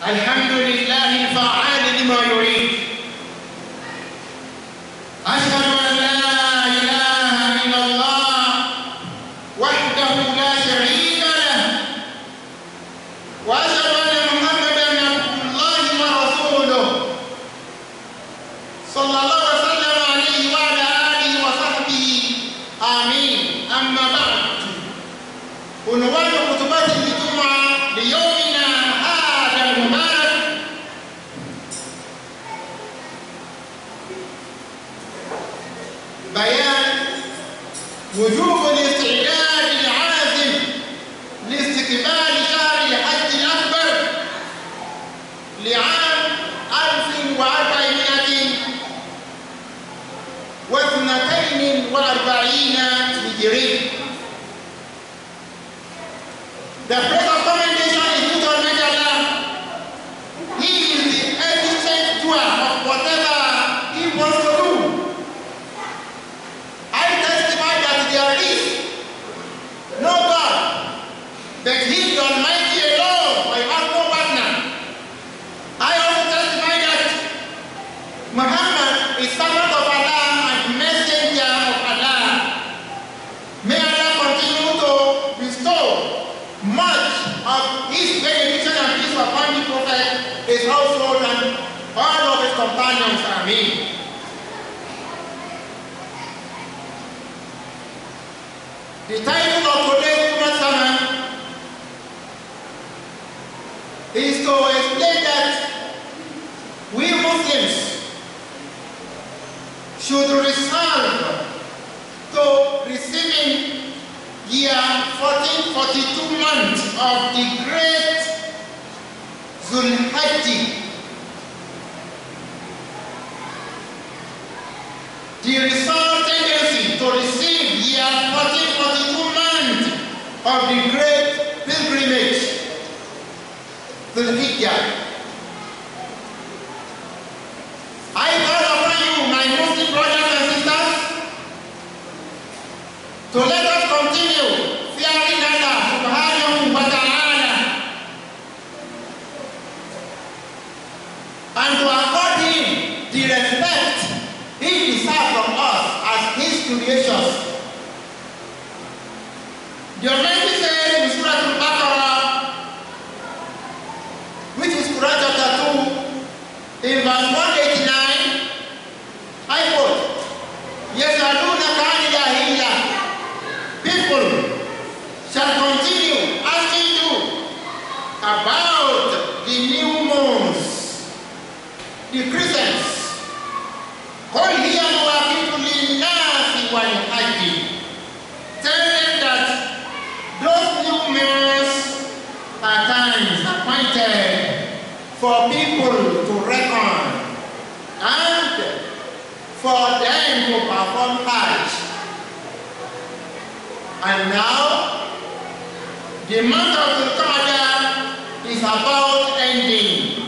الحمد لله الفعال لما يريد. أشهد أن لا إله إلا الله وحده لا شريك له، وأشهد أن محمدا عبد الله ورسوله صلى الله وسلم عليه وعلى آله وصحبه آمين. أما بعد، عنوان خطبة الجمعة ليومنا هذا المبارك بيان وجوب الاستعداد العازم لاستقبال شهر الحج الأكبر لعام 1442 هجري. The praise of commendation is due to Almighty Allah. He is the efficient doer of whatever He wants to do. I testify that there is no God but He is the Almighty alone, for He has no partner. I also testify that Muhammad is servant of Allah and messenger of Allah. May Allah continue to bestow much of His benediction and peace upon the Prophet, his household, and all of his companions. Amen. The title of today's sermon is to explain that we Muslims should resolve to receiving year 1442 months of the great Dhul-Hijjah. The result tendency to receive year 1442 months of the great pilgrimage, Dhul-Hijjah. I call upon you, my Muslim brothers and sisters, to let us continue fearing Allah subhanahu wa ta'ala and to accord Him the respect He deserves from us as His creations. The Almighty says in Surah Al-Baqarah, which is Quran chapter 2, in verse 189, I quote, "Yasalunaka 'anil ahilla." People shall continue asking you about the new moons, the Christians. قُلْ هِيَ مَوَاقِيتُ لِلنَّاسِ وَالْحَجِّ. Tell them that those new moons are times appointed for people to reckon and for them to perform Hajj. And now, the month of Dhul-Hijjah is about ending.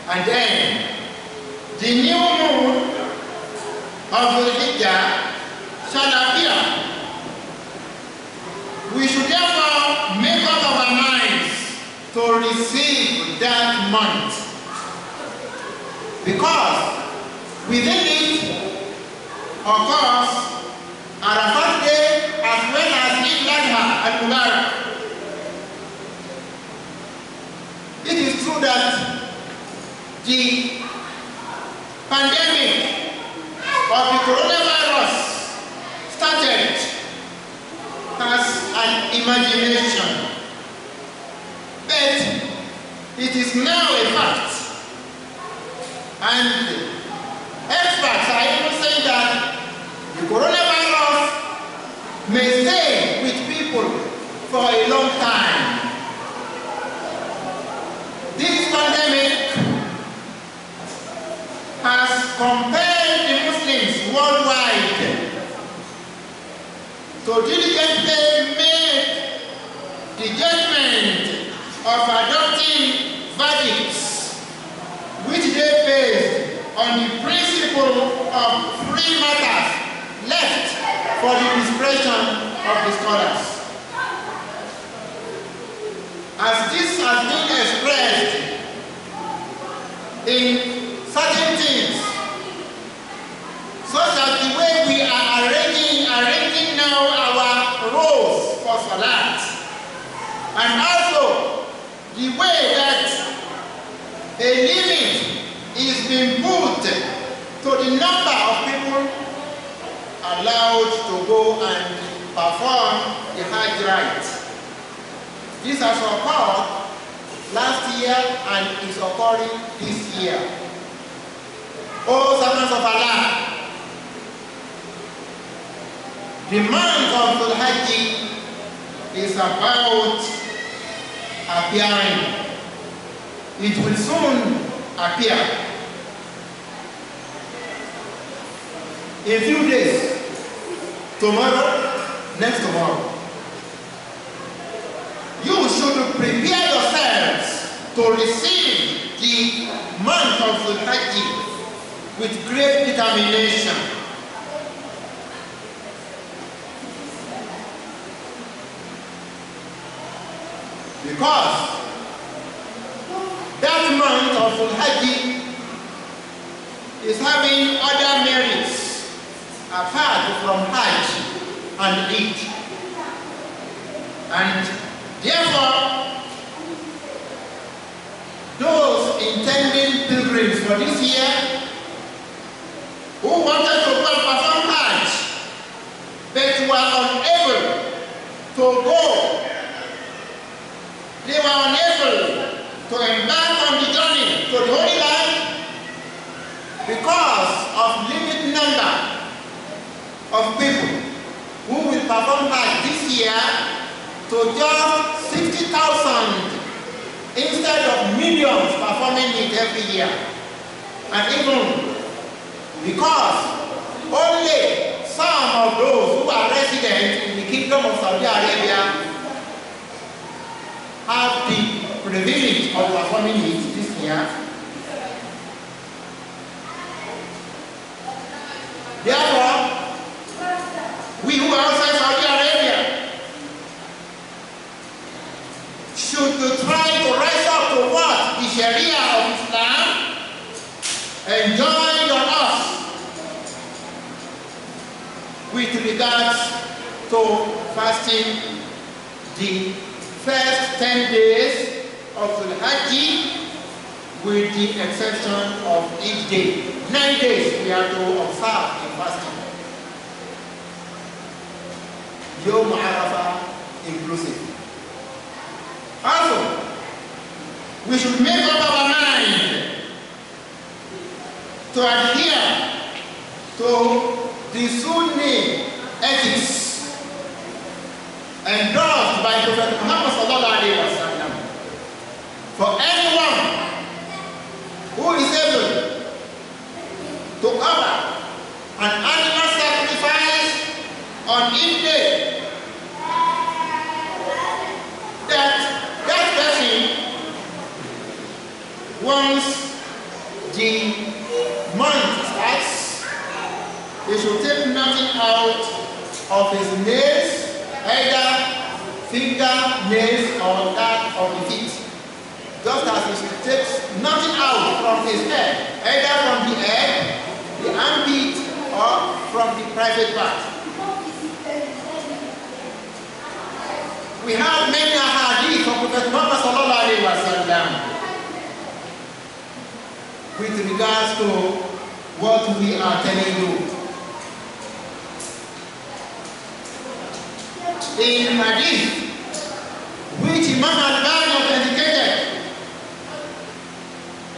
And then, the new moon of Dhul-Hijjah shall appear. We should therefore make up our minds to receive that month. Because within it occurs Arafat Day as well as Eid-Day. It is true that the pandemic of the coronavirus started as an imagination, but it is now a fact. And experts are even saying that the coronavirus may stay with people for a long time. This pandemic has compelled the Muslims worldwide to diligently make the judgment of adopting verdicts which they based on the principle of free matters left for the discretion of the scholars. As this has been expressed And also the way that a limit is being put to the number of people allowed to go and perform the Hajj rite. This has occurred last year and is occurring this year. O servants of Allah, the month of Dhul-Hijjah is about appearing. It will soon appear. In a few days, tomorrow, next tomorrow, you should prepare yourselves to receive the month of Dhul-Hijjah with great determination. Because that month of Dhul-Hijjah is having other merits apart from Hajj and Eid. And therefore, those intending pilgrims for this year who wanted to go and perform Hajj but were unable to go, they were unable to embark on the journey to the Holy Land because of limited number of people who will perform Hajj this year to just 60,000 instead of millions performing it every year. And even because only some of those who are resident in the Kingdom of Saudi Arabia have the privilege of performing it this year. Therefore, we who are outside Saudi Arabia should try to rise up to what the Sharia of Islam enjoined on us with regards to fasting the first 10 days of Dhul-Hijjah with the exception of Eid-Day. 9 days we are to observe in fasting. Yawmu-l-Jum'ah inclusive. Also, we should make up our mind to adhere to the Sunni ethics endorsed by Prophet Muhammad sallallahu alaihi wasallam. For anyone who is able to offer an animal sacrifice on Eid-Day, that person, once the month starts, he should take nothing out of his nails, either finger nails or that of the feet. Just as he should take nothing out from his head, either from the head, the armpit, or from the private part. We have many hadith of Prophet Muhammad sallallahu alaihi wasallam with regards to what we are telling you. In hadith which Imam al-Bani authenticated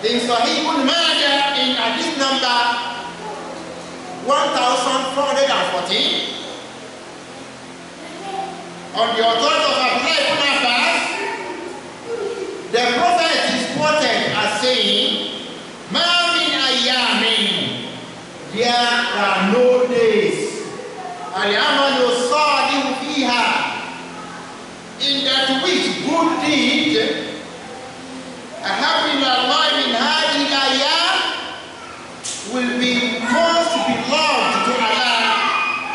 in Sahih al-Majah in hadith number 1414, on the authority of Abdullah ibn Abbas, the Prophet is quoted as saying, "Ma min ayyamin," there are no days, al-amalu salihu fiha, in that which good deed, ahabbu ila Allah min hadhihi al-ayyam, will be most beloved to Allah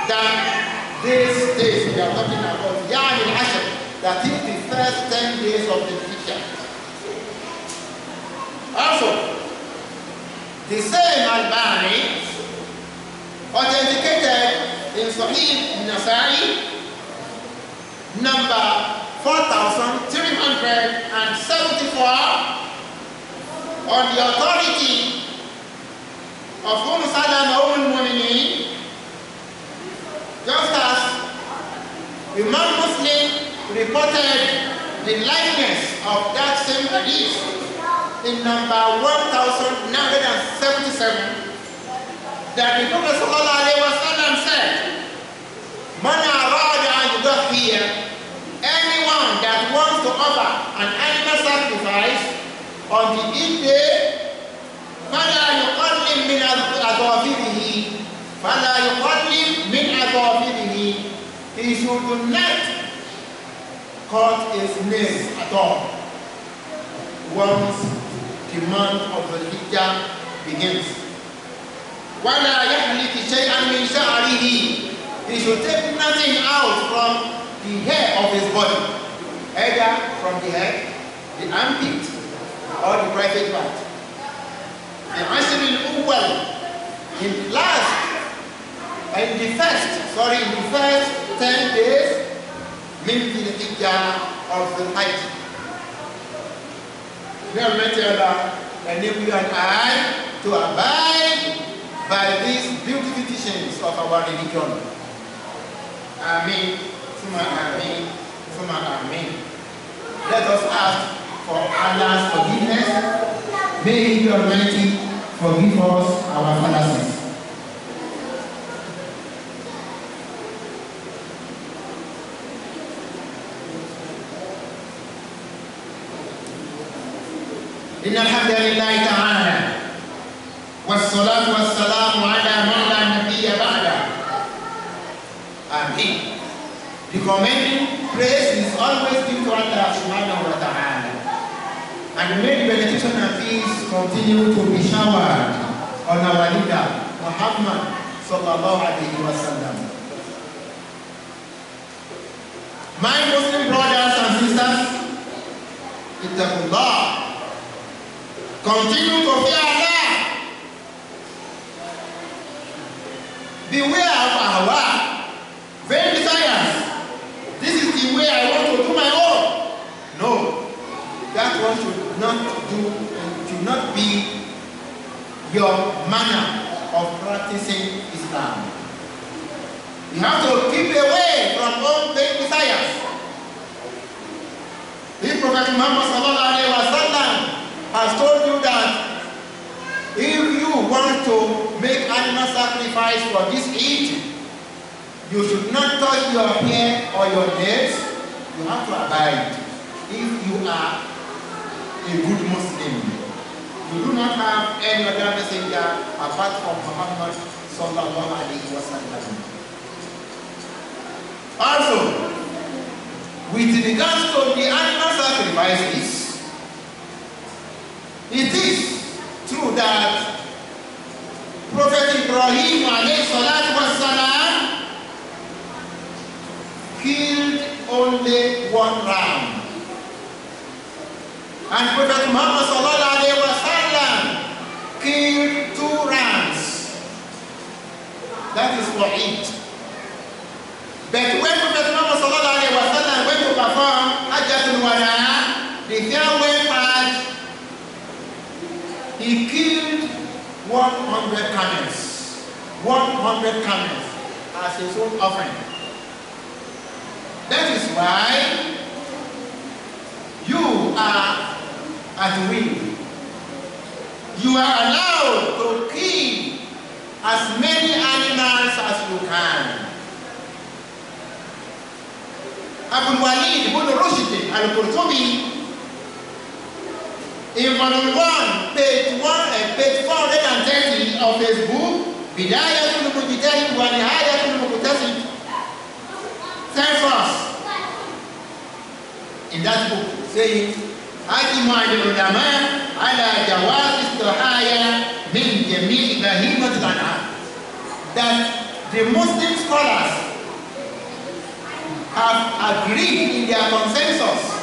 than these days we are talking about. Yawmu-l-Jum'ah, that is the first 10 days of the Hijjah. Also, the same Al-Bani authenticated in Sahih Nasai number 4300 274 on the authority of Salama al-Mu'minin, just as Imam Muslim reported the likeness of that same hadith in number 1977, that the Prophet sallallahu alaihi wasallam said, "Man arada an yudhiya," anyone that wants to offer an animal sacrifice on the Eid-Day, فَلَا يُقَلِّمْ مِنْ أَظَافِرِهِ, he should not cut his nails at all once the month of the Dhul-Hijjah begins. وَلَا يَحْلِقِ شَيْئًا مِنْ شَعْرِهِ, he should take nothing out from the hair of his body, either from the head, the armpit, or the private part. The Ashr al-Awwal, in the first 10 days, min Dhul-Hijjah of the Hajj. May Allah enable you and I to abide by these beautiful teachings of our religion. Amen. Summa amen. Summa amen. Let us ask for Allah's forgiveness. May He be Almighty forgive us our fallacies. إن الحمد لله تعالى والصلاة والسلام على من لا نبي بعده. Amen. The commending praise is always due to Allah subhanahu wa ta'ala. And may the benediction and peace continue to be showered on our leader, Muhammad sallallahu alayhi wa sallam. My Muslim brothers and sisters, ittaqullah, continue to fear Allah. Beware of ahwa, vain desires. This is the way I want to do my own. No, that one should not be your manner of practicing Islam. You have to keep away from all vain desires. The Prophet Muhammad sallallahu alaihi wasallam has told you that if you want to make animal sacrifice for this Eid, you should not touch your hair or your nails. You have to abide. If you are a good Muslim, you do not have any other messenger apart from Muhammad sallallahu alaihi wasallam. Also, with regards to the animal sacrifices, it is true that Prophet Ibrahim alayhi salatu wassalam killed only one ram, and Prophet Muhammad sallallahu alayhi wasallam killed 2 rams. That is for Eid. But when Prophet Muhammad sallallahu alayhi wasallam went to perform Hajjatul-Wada, the farewell Hajj, he killed 100 camels. 100 camels as his own offering. That is why you are at will. You are allowed to kill as many animals as you can. Abul-Walid ibn Rushd al-Qurtubi, in volume 1, page 430 of his book, Bidayatul-Mujtahid wa Nihayatul-Muqtasid, says us in that book, saying, Hakimu al-Ulama ala jawaz istihaya min jami' bahimatul an'am, that the Muslim scholars have agreed in their consensus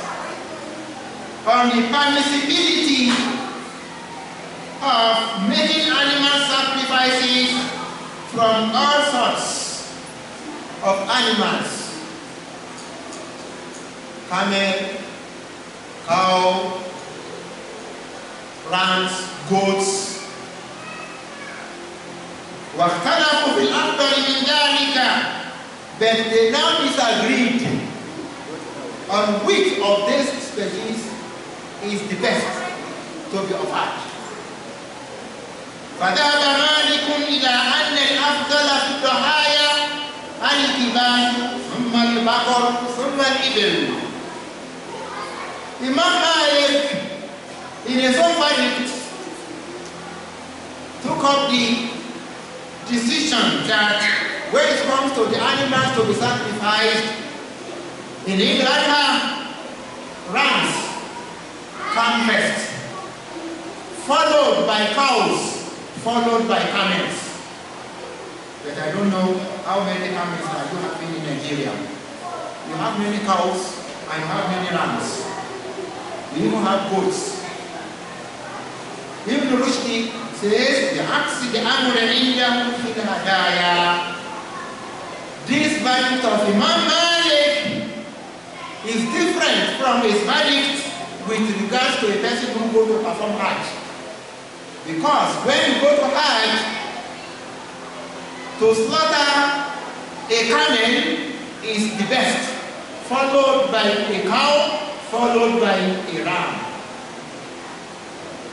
on the permissibility of making animal sacrifices from all sorts of animals: camel, cow, rams, goats. واختلفوا في الأفضل من ذلك, but they now disagreed on which of these species is the best to be offered. فذهب مالك إلى أن الأفضل في الضحايا الكباش ثم البقر ثم الإبل. Imam Malik, in his own verdict, took up the decision that when it comes to the animals to be sacrificed in Eid-Day, rams come first, followed by cows, followed by camels. But I don't know how many camels are you having in Nigeria. You have many cows and you have many rams. You even have goats. Ibn Rushdi says, the amr indahum fil hadaya. This verdict of Imam Malik is different from his verdict with regards to a person who goes to perform Hajj. Because when you go to Hajj, to slaughter a camel is the best, followed by a cow, followed by a ram.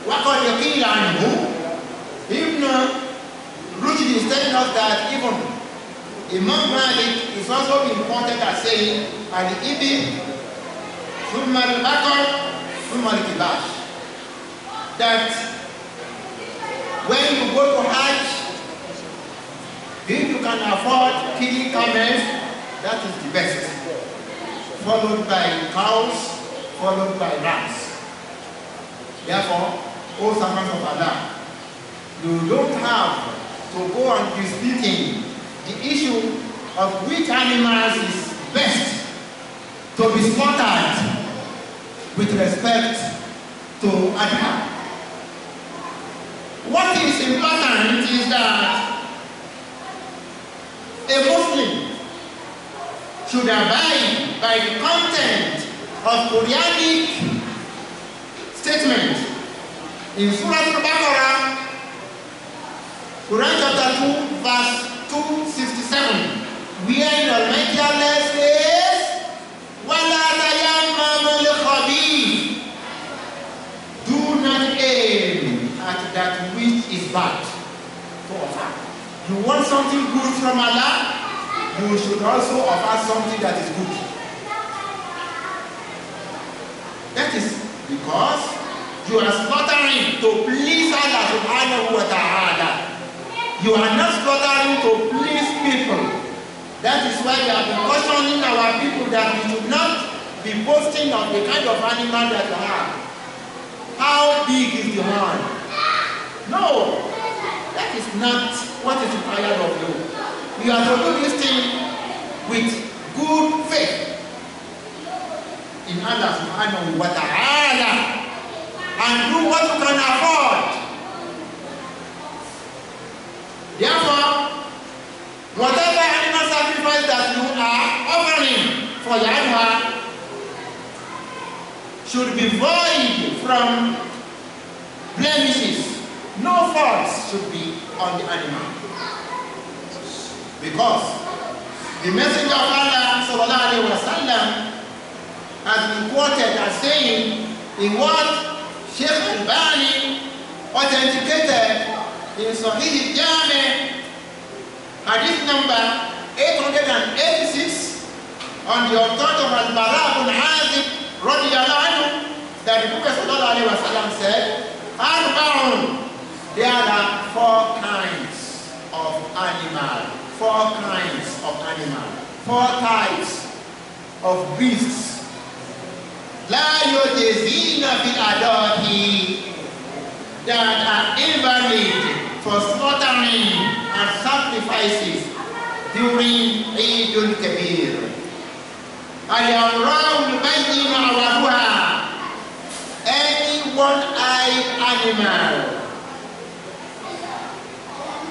وَقَدْ يَقِيلَ عَنْهُ, Ibn Rushd is telling us that even Imam Malik is also important as saying, al-Ibil, ثُمَّ الْبَقَرْ, ثُمَّ الْكِبَاشِ, that when you go to Hajj, if you can afford killing camels, that is the best, followed by cows, followed by rams. Therefore, O servants of Allah, you don't have to go on disputing the issue of which animals is best to be slaughtered with respect to adhkaar. What is important is that a Muslim should abide by the content of Quranic statement in Surah Al-Baqarah, Quran chapter 2, verse 267, where the Almighty Allah says, وَلَا تَيَمَّمُوا الْخَبِيثَ, do not aim at that which is bad to offer. You want something good from Allah, you should also offer something that is good. That is because you are slaughtering to please Allah subhanahu wa ta'ala. You are not slaughtering to please people. That is why we have been cautioning our people that we should not be boasting of the kind of animal that you have. How big is the horn? No, that is not what is required of you. You are to do this thing with good faith in Allah subhanahu wa ta'ala and do what you can afford. Therefore, whatever animal sacrifice that you are offering for Yahweh should be void from blemishes. No faults should be on the animal. Because the Messenger of Allah sallallahu alaihi wasallam has been quoted as saying in what Sheikh Al-Bani authenticated in Dhul-Hijjah, hadith number 886, on the authority of Al-Bara ibn Azib radiyallahu anhu, that the Prophet sallallahu alaihi wasallam said, Arba'un, there are 4 kinds of animal, 4 kinds of animal, 4 types of beasts. La yujzina fil adahi, that are invalid for slaughtering and sacrifices during Eid-Kabir. Al-Yawmu al-Jum'ah, any one-eyed animal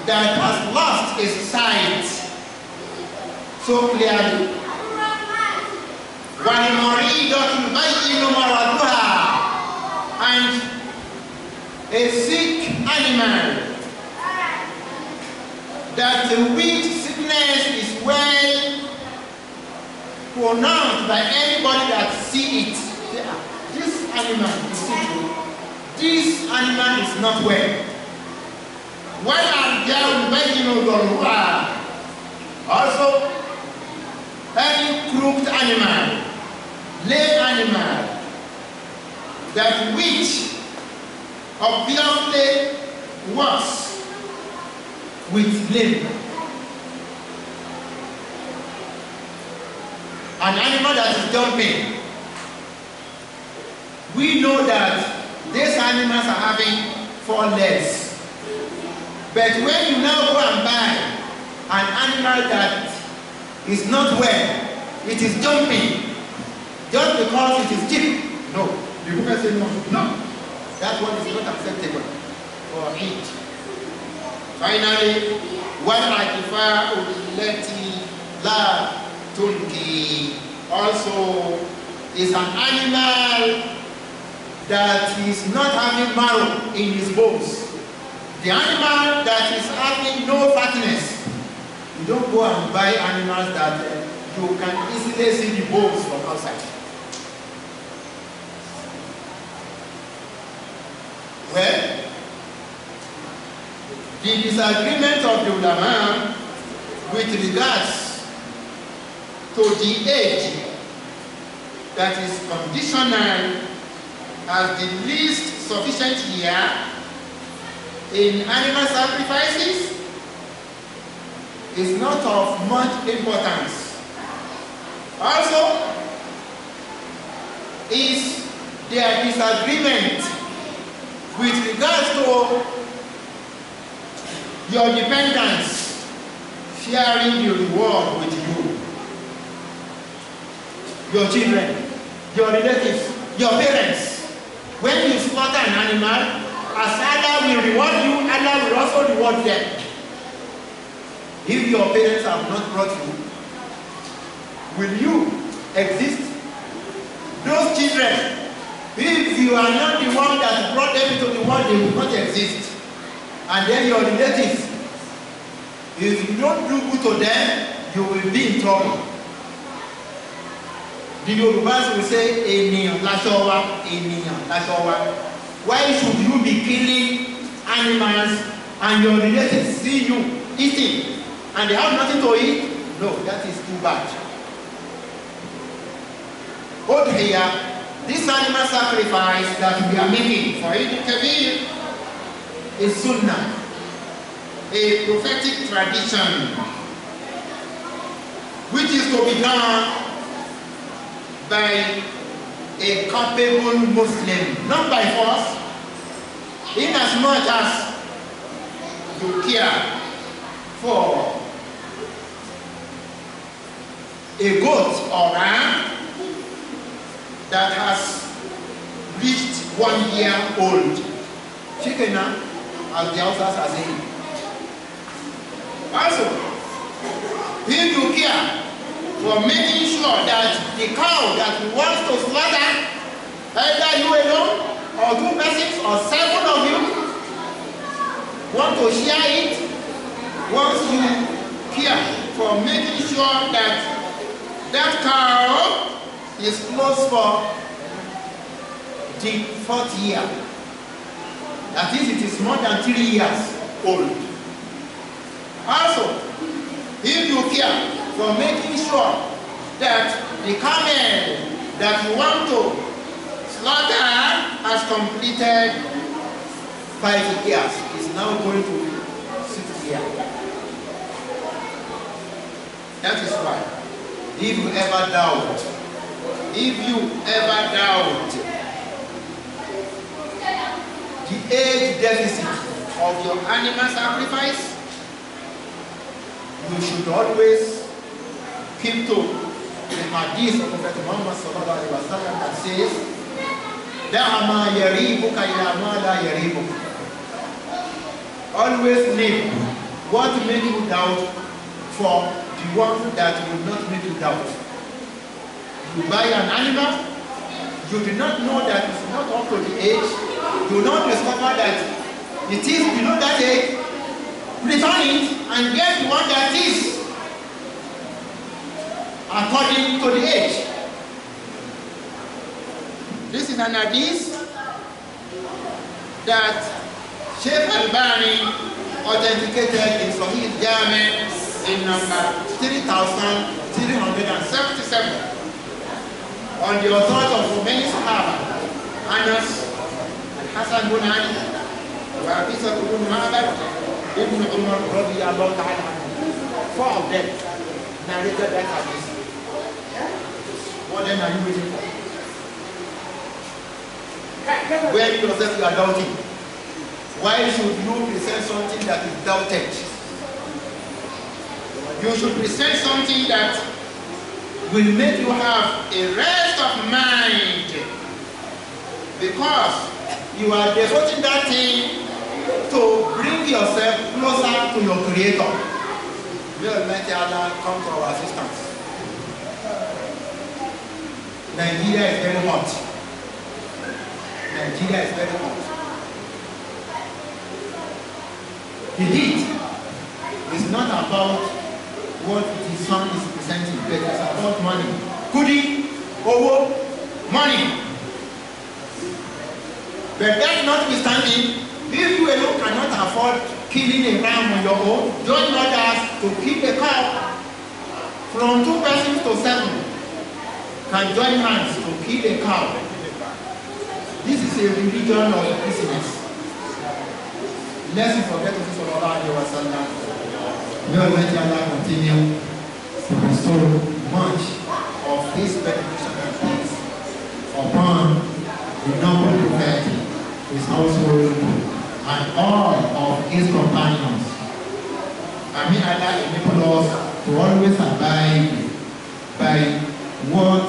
that has lost its sight so clearly. وَالْمَرِيضَةُ الْبَيِّنُ مَرَضُهَا, animal that which sickness is well pronounced by anybody that see it. This animal is sick. This animal is not well. Why are there also any crooked animal, lame animal, that which obviously works with limb. An animal that is jumping. We know that these animals are having 4 legs. But when you now go and buy an animal that is not well, it is jumping, just because it is cheap. No. The people say no. No. That one is not acceptable for it. Finally, وَالْعَكِفَاءُ الَّتِي لَا تُلْقِي also is an animal that is not having marrow in his bones. The animal that is having no fatness. You don't go and buy animals that you can easily see the bones from outside. Well, the disagreement of the ulama with regards to the age that is conditional as the least sufficient year in animal sacrifices is not of much importance. Also, is their disagreement with regards to your dependents sharing the reward with you, your children, your relatives, your parents. When you slaughter an animal, as Allah will reward you, Allah will also reward them. If your parents have not brought you, will you exist? Those children, if you are not the one that brought them into the world, they will not exist. And then your relatives, if you don't do good to them, you will be in trouble. The Yorubas will say, "Eniyan lashowa, eniyan lashowa." Why should you be killing animals and your relatives see you eating and they have nothing to eat? No, that is too bad. Udhiyah, this animal sacrifice that we are making for Eid-Kabir is Sunnah, a prophetic tradition which is to be done by a capable Muslim, not by force, inasmuch as you care for a goat or ram that has reached 1 year old. Chicken, as the Hausas are saying. Also, if you care for making sure that the cow that you want to slaughter, either you alone or 2 persons or 7 of you want to share it, once you care for making sure that that cow is close for the 4th year. That is, it is more than 3 years old. Also, if you care for making sure that the camel that you want to slaughter has completed 5 years, is now going to 6 years. That is why, if you ever doubt the age deficit of your animal sacrifice, you should always keep to the hadith of Prophet Muhammad sallallahu alaihi wasallam that says, "Da'a ma yaribuka ila ma la yaribuka." Always leave what makes you doubt for the one that will not make you doubt. You buy an animal, you do not know that it's not up to the age, you not discover that the teeth below that age, return it and get the one that is according to the age. This is an hadith that Sheikh Albani authenticated in Sahih Jami in number 3377 on the authority of many Sahaba, Anas, Hassan bin Ali, Abisa bin Ma'bad, Ibn Umar radiyallahu ta'ala anhu. 4 of them narrated that hadith. What then are you waiting for? Where yourself you are doubting. Why should you present something that is doubted? You should present something that will make you have a rest of mind, because you are devoting that thing to bring yourself closer to your Creator. May Almighty Allah come to our assistance. Nigeria is very hot. Nigeria is very hot. The heat is not about what the sun is presenting, but it's about money. Kudi, owo, money. But that notwithstanding, if you alone cannot afford killing a ram on your own, join others to keep a cow. From 2 persons to 7 can join hands to kill a cow. This is a religion of business. Let's forget to Sallallahu Alaihi Wasallam. May Almighty Allah continue to bestow much of His benediction and peace upon the noble prophet, his household, and all of his companions. And may Allah enable us to always abide by what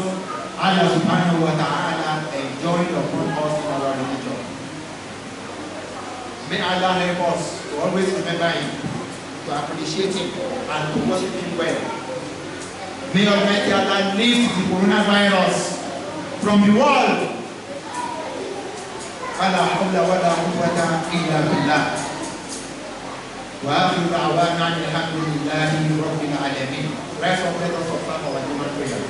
Allah subhanahu wa ta'ala enjoined upon us in our religion. May Allah help us to always remember Him, to appreciate Him, and to worship Him well. May Almighty Allah lift the coronavirus from the world. فلا حول ولا قوة إلا بالله. وآخر دعوانا الحمد لله رب العالمين. Rest of let us observe our human prayer.